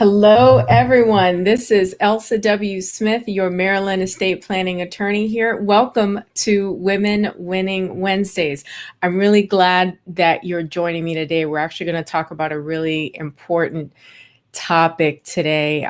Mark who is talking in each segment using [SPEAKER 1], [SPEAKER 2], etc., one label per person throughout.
[SPEAKER 1] Hello, everyone. This is Elsa W. Smith, your Maryland estate planning attorney here. Welcome to Women Winning Wednesdays. I'm really glad that you're joining me today. We're actually going to talk about a really important topic today.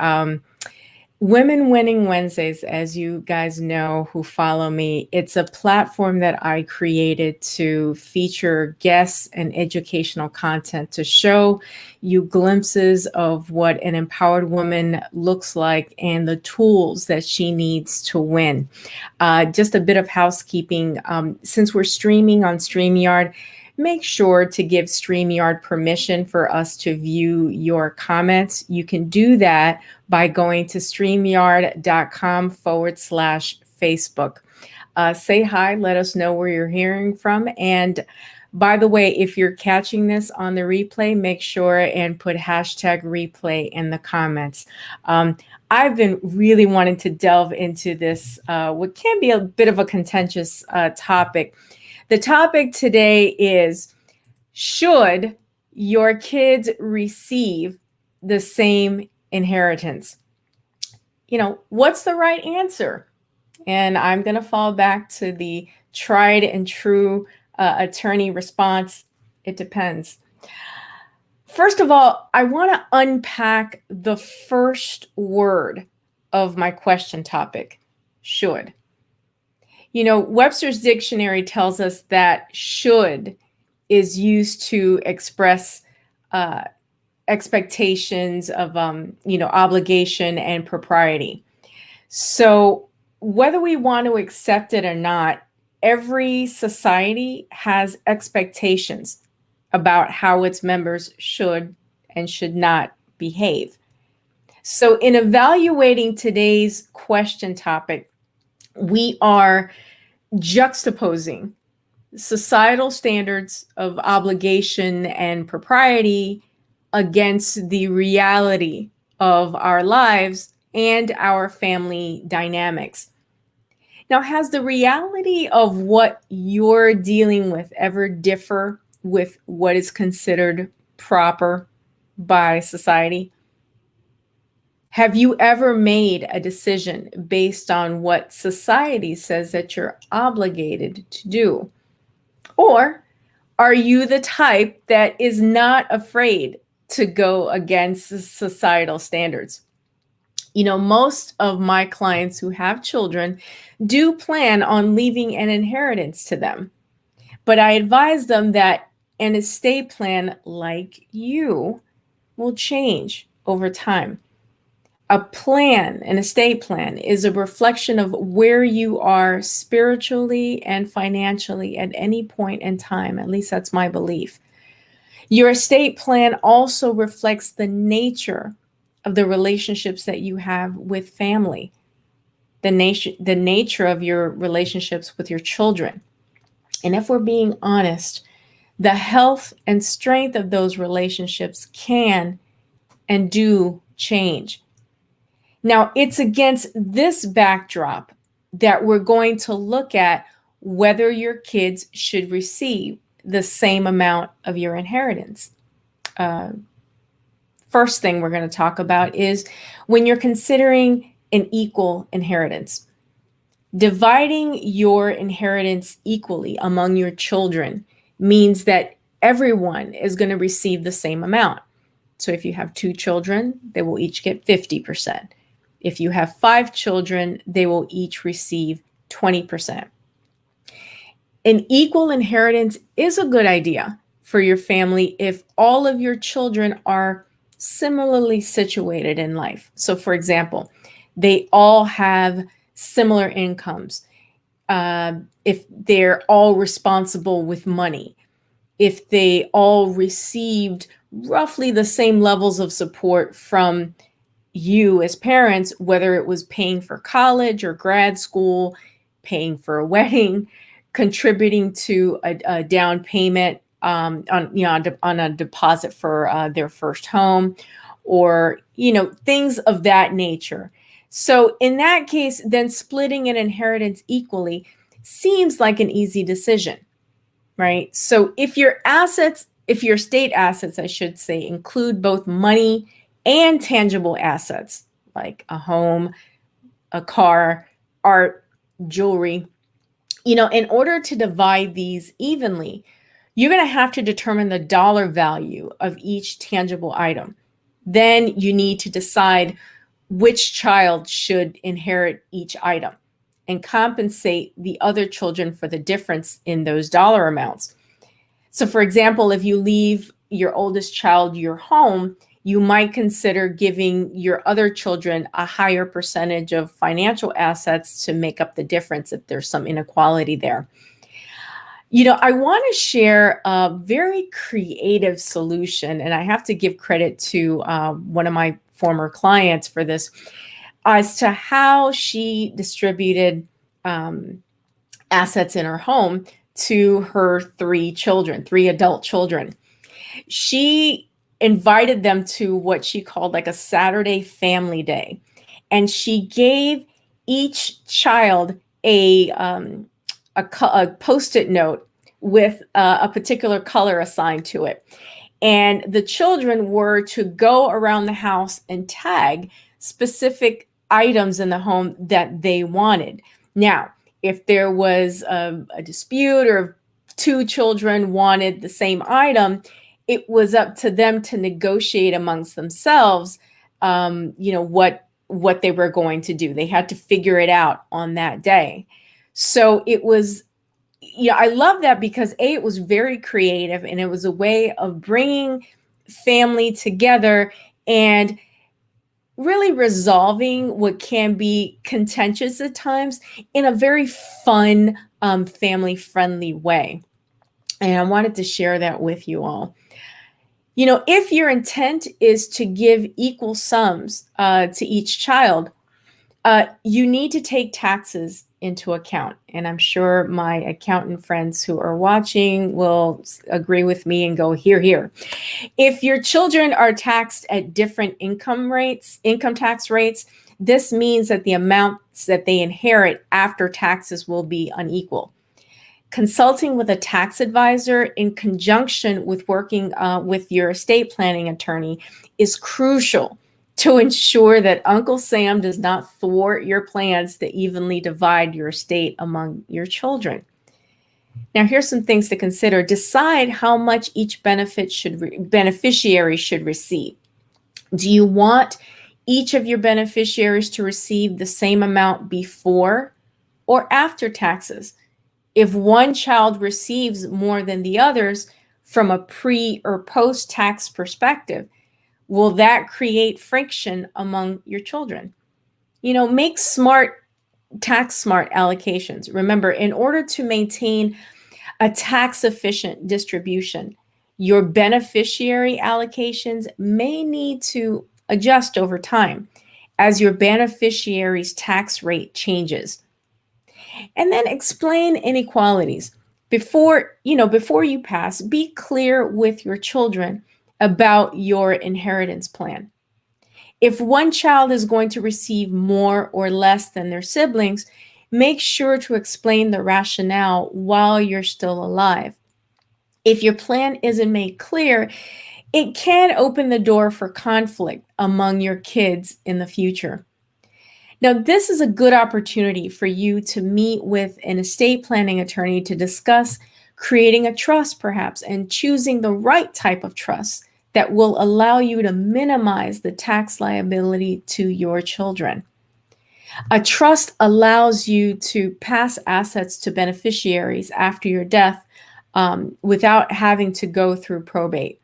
[SPEAKER 1] Women Winning Wednesdays, as you guys know who follow me, it's a platform that I created to feature guests and educational content to show you glimpses of what an empowered woman looks like and the tools that she needs to win. Just a bit of housekeeping. Since we're streaming on StreamYard, make sure to give StreamYard permission for us to view your comments. You can do that by going to streamyard.com/Facebook. Say hi, let us know where you're hearing from. And by the way, if you're catching this on the replay, make sure and put hashtag replay in the comments. I've been really wanting to delve into this, what can be a bit of a contentious topic. The topic today is, should your kids receive the same inheritance? What's the right answer? And I'm going to fall back to the tried and true attorney response. It depends. First of all, I want to unpack the first word of my question topic, should. Webster's dictionary tells us that should is used to express expectations of, obligation and propriety. So whether we want to accept it or not, every society has expectations about how its members should and should not behave. So in evaluating today's question topic, we are juxtaposing societal standards of obligation and propriety against the reality of our lives and our family dynamics. Now, has the reality of what you're dealing with ever differ with what is considered proper by society? Have you ever made a decision based on what society says that you're obligated to do? Or are you the type that is not afraid to go against societal standards? Most of my clients who have children do plan on leaving an inheritance to them. But I advise them that an estate plan like you will change over time. An estate plan, is a reflection of where you are spiritually and financially at any point in time. At least that's my belief. Your estate plan also reflects the nature of the relationships that you have with family, the nature of your relationships with your children. And if we're being honest, the health and strength of those relationships can and do change. Now, it's against this backdrop that we're going to look at whether your kids should receive the same amount of your inheritance. First thing we're going to talk about is when you're considering an equal inheritance. Dividing your inheritance equally among your children means that everyone is going to receive the same amount. So if you have 2 children, they will each get 50%. If you have 5 children, they will each receive 20%. An equal inheritance is a good idea for your family if all of your children are similarly situated in life. So for example, they all have similar incomes. If they're all responsible with money, if they all received roughly the same levels of support from you as parents, whether it was paying for college or grad school, paying for a wedding, contributing to a down payment on a deposit for their first home, or things of that nature. So in that case, then splitting an inheritance equally seems like an easy decision, right? So if your estate assets, I should say, include both money and tangible assets like a home, a car, art, jewelry. In order to divide these evenly, you're going to have to determine the dollar value of each tangible item. Then you need to decide which child should inherit each item and compensate the other children for the difference in those dollar amounts. So, for example, if you leave your oldest child your home, you might consider giving your other children a higher percentage of financial assets to make up the difference if there's some inequality there. I want to share a very creative solution, and I have to give credit to one of my former clients for this, as to how she distributed assets in her home to her three adult children. She invited them to what she called like a Saturday family day. And she gave each child a Post-it note with a particular color assigned to it. And the children were to go around the house and tag specific items in the home that they wanted. Now, if there was a dispute or two children wanted the same item, it was up to them to negotiate amongst themselves, what they were going to do. They had to figure it out on that day. So it was, I love that because it was very creative, and it was a way of bringing family together and really resolving what can be contentious at times in a very fun, family-friendly way. And I wanted to share that with you all. If your intent is to give equal sums to each child, you need to take taxes into account. And I'm sure my accountant friends who are watching will agree with me and go, here, here. If your children are taxed at different income tax rates, this means that the amounts that they inherit after taxes will be unequal. Consulting with a tax advisor in conjunction with working with your estate planning attorney is crucial to ensure that Uncle Sam does not thwart your plans to evenly divide your estate among your children. Now, here's some things to consider. Decide how much each beneficiary should receive. Do you want each of your beneficiaries to receive the same amount before or after taxes? If one child receives more than the others from a pre or post-tax perspective, will that create friction among your children? Make tax-smart allocations. Remember, in order to maintain a tax-efficient distribution, your beneficiary allocations may need to adjust over time as your beneficiary's tax rate changes. And then explain inequalities. Before you pass, be clear with your children about your inheritance plan. If one child is going to receive more or less than their siblings, make sure to explain the rationale while you're still alive. If your plan isn't made clear, it can open the door for conflict among your kids in the future. Now, this is a good opportunity for you to meet with an estate planning attorney to discuss creating a trust, perhaps, and choosing the right type of trust that will allow you to minimize the tax liability to your children. A trust allows you to pass assets to beneficiaries after your death without having to go through probate.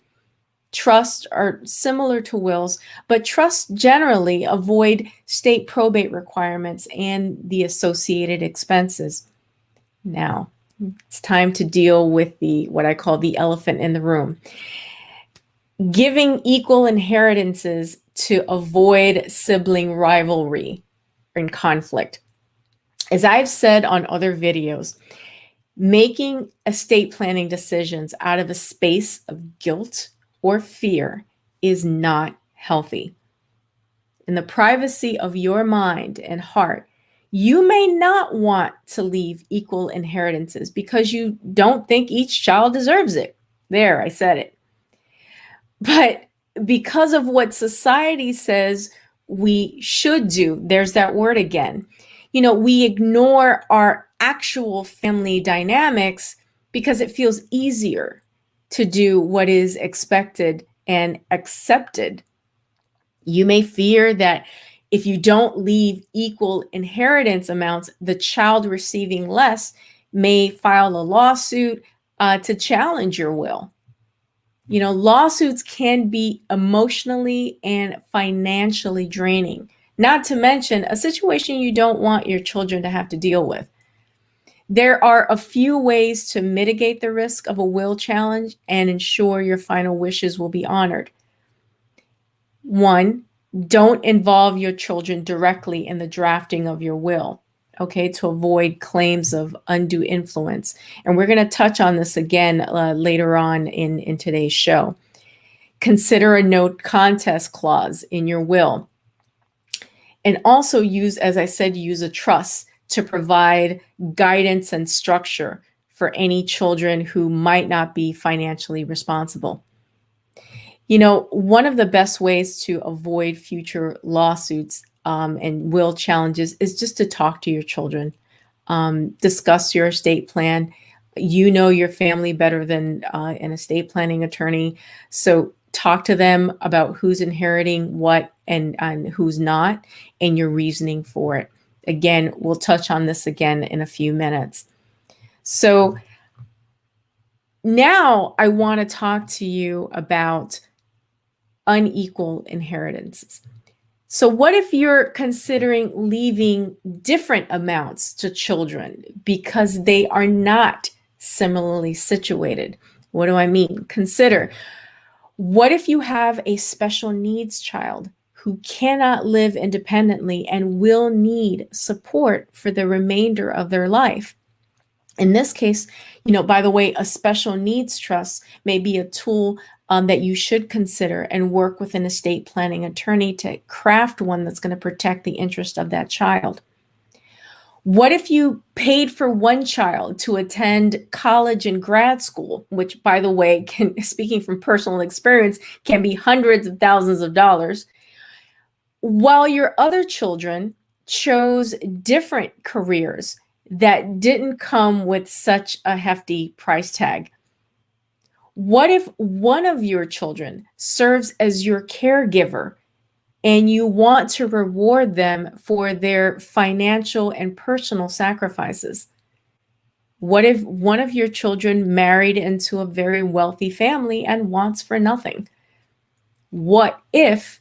[SPEAKER 1] Trusts are similar to wills, but trusts generally avoid state probate requirements and the associated expenses. Now, it's time to deal with what I call the elephant in the room. Giving equal inheritances to avoid sibling rivalry and conflict. As I've said on other videos, making estate planning decisions out of a space of guilt or fear is not healthy. In the privacy of your mind and heart, you may not want to leave equal inheritances because you don't think each child deserves it. There, I said it. But because of what society says we should do, there's that word again. We ignore our actual family dynamics because it feels easier to do what is expected and accepted. You may fear that if you don't leave equal inheritance amounts, the child receiving less may file a lawsuit to challenge your will. Lawsuits can be emotionally and financially draining, not to mention a situation you don't want your children to have to deal with. There are a few ways to mitigate the risk of a will challenge and ensure your final wishes will be honored. 1, don't involve your children directly in the drafting of your will, okay, to avoid claims of undue influence. And we're going to touch on this again later on in today's show. Consider a no contest clause in your will. And also as I said, use a trust to provide guidance and structure for any children who might not be financially responsible. One of the best ways to avoid future lawsuits and will challenges is just to talk to your children, discuss your estate plan. Your family better than an estate planning attorney. So talk to them about who's inheriting what and who's not, and your reasoning for it. Again, we'll touch on this again in a few minutes. So now I want to talk to you about unequal inheritances. So what if you're considering leaving different amounts to children because they are not similarly situated? What do I mean? Consider, what if you have a special needs child who cannot live independently and will need support for the remainder of their life? In this case, by the way, a special needs trust may be a tool that you should consider and work with an estate planning attorney to craft one that's going to protect the interest of that child. What if you paid for one child to attend college and grad school, which, by the way, speaking from personal experience, can be hundreds of thousands of dollars, while your other children chose different careers that didn't come with such a hefty price tag? What if one of your children serves as your caregiver and you want to reward them for their financial and personal sacrifices? What if one of your children married into a very wealthy family and wants for nothing? What if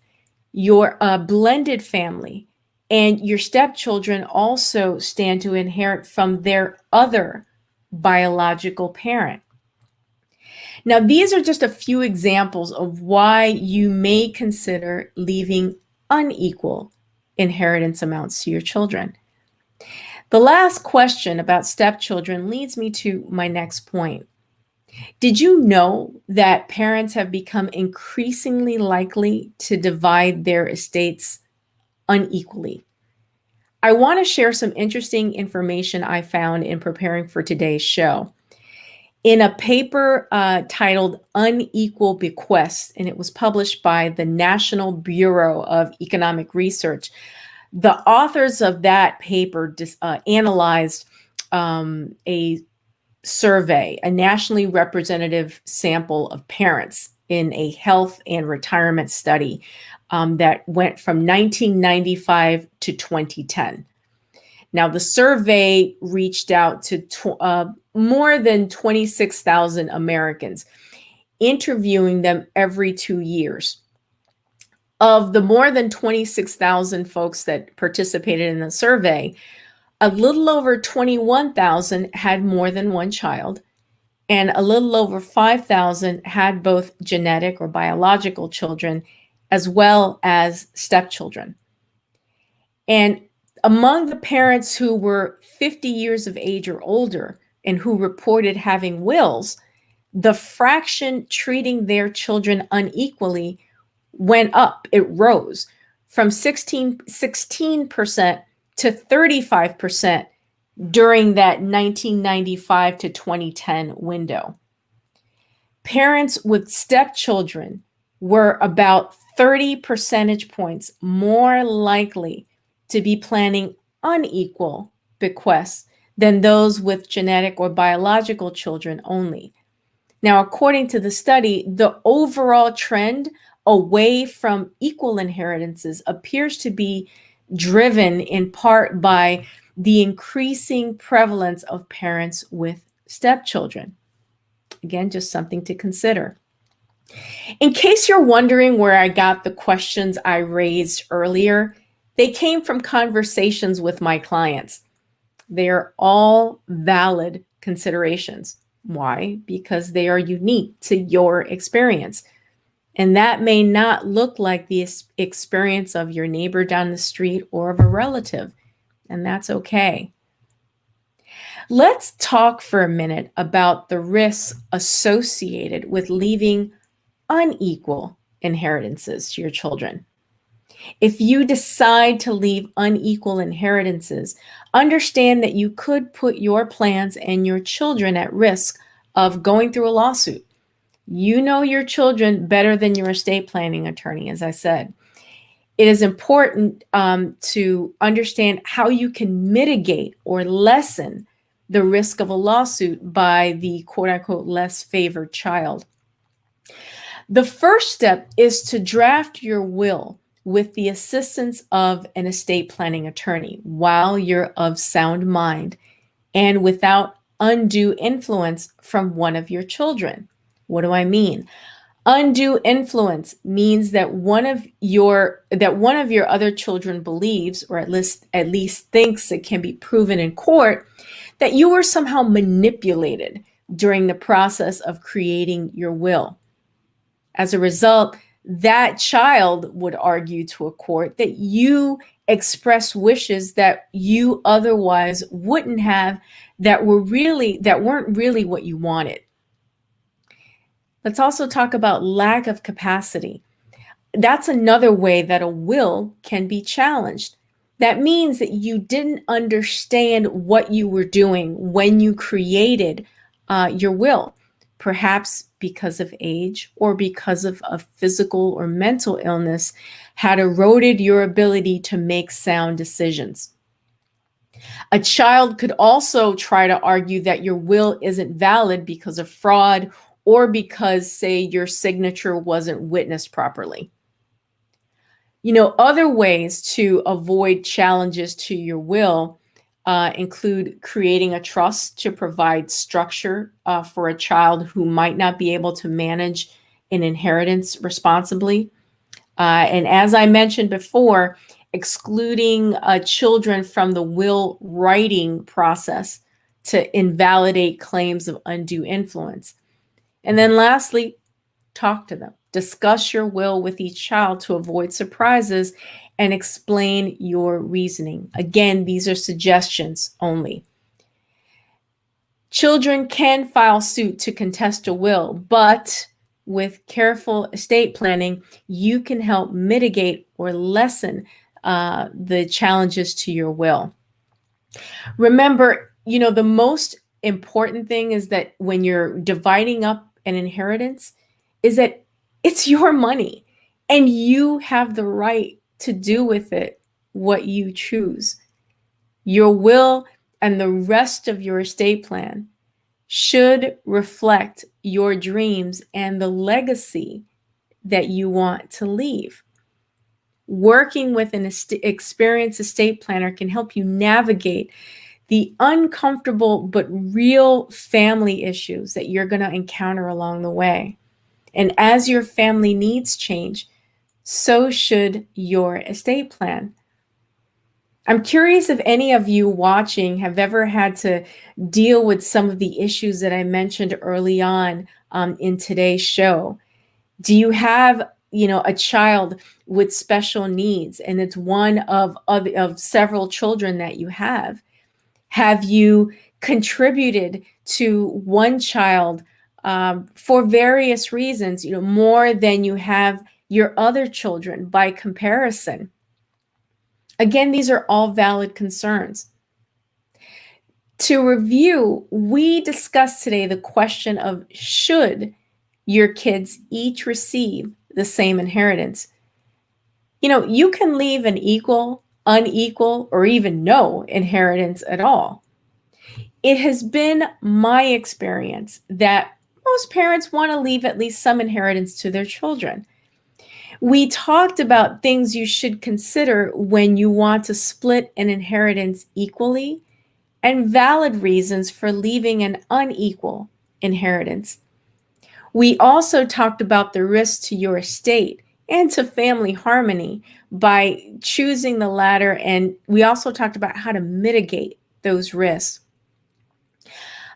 [SPEAKER 1] you're a blended family and your stepchildren also stand to inherit from their other biological parent? Now, these are just a few examples of why you may consider leaving unequal inheritance amounts to your children. The last question about stepchildren leads me to my next point. Did you know that parents have become increasingly likely to divide their estates unequally? I want to share some interesting information I found in preparing for today's show. In a paper titled Unequal Bequests, and it was published by the National Bureau of Economic Research, the authors of that paper analyzed a survey, a nationally representative sample of parents in a health and retirement study that went from 1995 to 2010. Now, the survey reached out to more than 26,000 Americans, interviewing them every 2 years. Of the more than 26,000 folks that participated in the survey, a little over 21,000 had more than one child, and a little over 5,000 had both genetic or biological children, as well as stepchildren. And among the parents who were 50 years of age or older and who reported having wills, the fraction treating their children unequally went up. It rose from 16% to 35% during that 1995 to 2010 window. Parents with stepchildren were about 30 percentage points more likely to be planning unequal bequests than those with genetic or biological children only. Now, according to the study, the overall trend away from equal inheritances appears to be driven in part by the increasing prevalence of parents with stepchildren. Again, just something to consider. In case you're wondering where I got the questions I raised earlier, they came from conversations with my clients. They are all valid considerations. Why? Because they are unique to your experience. And that may not look like the experience of your neighbor down the street or of a relative, and that's okay. Let's talk for a minute about the risks associated with leaving unequal inheritances to your children. If you decide to leave unequal inheritances, understand that you could put your plans and your children at risk of going through a lawsuit. You know your children better than your estate planning attorney, as I said. It is important to understand how you can mitigate or lessen the risk of a lawsuit by the quote unquote less favored child. The first step is to draft your will with the assistance of an estate planning attorney while you're of sound mind and without undue influence from one of your children. What do I mean? Undue influence means that one of your other children believes, or at least thinks it can be proven in court, that you were somehow manipulated during the process of creating your will. As a result, that child would argue to a court that you express wishes that you otherwise wouldn't have, that weren't really what you wanted. Let's also talk about lack of capacity. That's another way that a will can be challenged. That means that you didn't understand what you were doing when you created your will, perhaps because of age or because of a physical or mental illness had eroded your ability to make sound decisions. A child could also try to argue that your will isn't valid because of fraud or because, say, your signature wasn't witnessed properly. Other ways to avoid challenges to your will include creating a trust to provide structure for a child who might not be able to manage an inheritance responsibly. And as I mentioned before, excluding children from the will writing process to invalidate claims of undue influence. And then lastly, talk to them. Discuss your will with each child to avoid surprises and explain your reasoning. Again, these are suggestions only. Children can file suit to contest a will, but with careful estate planning, you can help mitigate or lessen the challenges to your will. Remember, the most important thing is that when you're dividing up an inheritance, is that it's your money and you have the right to do with it what you choose. Your will and the rest of your estate plan should reflect your dreams and the legacy that you want to leave. Working with an experienced estate planner can help you navigate the uncomfortable but real family issues that you're going to encounter along the way. And as your family needs change, so should your estate plan. I'm curious if any of you watching have ever had to deal with some of the issues that I mentioned early on in today's show. Do you have, a child with special needs, and it's one of several children that you have? Have you contributed to one child for various reasons, more than you have your other children by comparison? Again, these are all valid concerns. To review, we discussed today the question of should your kids each receive the same inheritance. You can leave an equal, unequal, or even no inheritance at all. It has been my experience that most parents want to leave at least some inheritance to their children. We talked about things you should consider when you want to split an inheritance equally and valid reasons for leaving an unequal inheritance. We also talked about the risks to your estate and to family harmony by choosing the latter, and we also talked about how to mitigate those risks.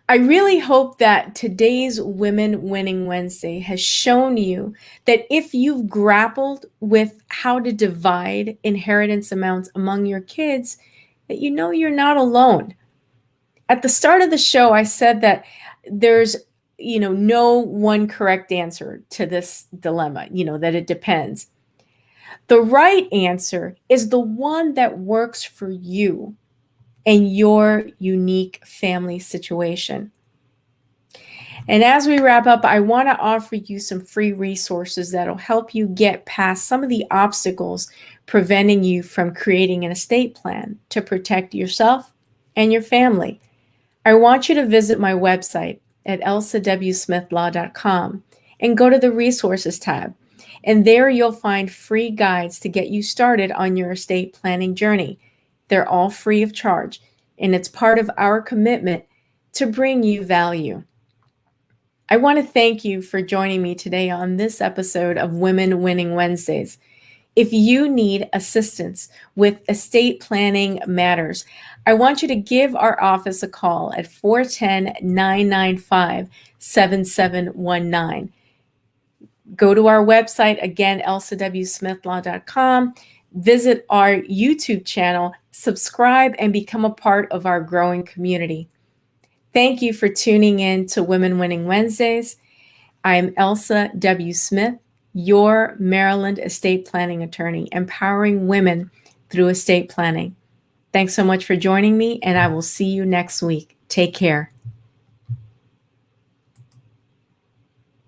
[SPEAKER 1] I really hope that today's Women Winning Wednesday has shown you that if you've grappled with how to divide inheritance amounts among your kids, that you're not alone. At the start of the show, I said that there's no one correct answer to this dilemma, that it depends. The right answer is the one that works for you and your unique family situation. And as we wrap up, I want to offer you some free resources that'll help you get past some of the obstacles preventing you from creating an estate plan to protect yourself and your family. I want you to visit my website at elsawsmithlaw.com and go to the resources tab. And there you'll find free guides to get you started on your estate planning journey. They're all free of charge, and it's part of our commitment to bring you value. I want to thank you for joining me today on this episode of Women Winning Wednesdays. If you need assistance with estate planning matters, I want you to give our office a call at 410-995-7719. Go to our website, again, elsawsmithlaw.com. Visit our YouTube channel, subscribe, and become a part of our growing community. Thank you for tuning in to Women Winning Wednesdays. I'm Elsa W. Smith, your Maryland estate planning attorney, empowering women through estate planning. Thanks so much for joining me, and I will see you next week. Take care.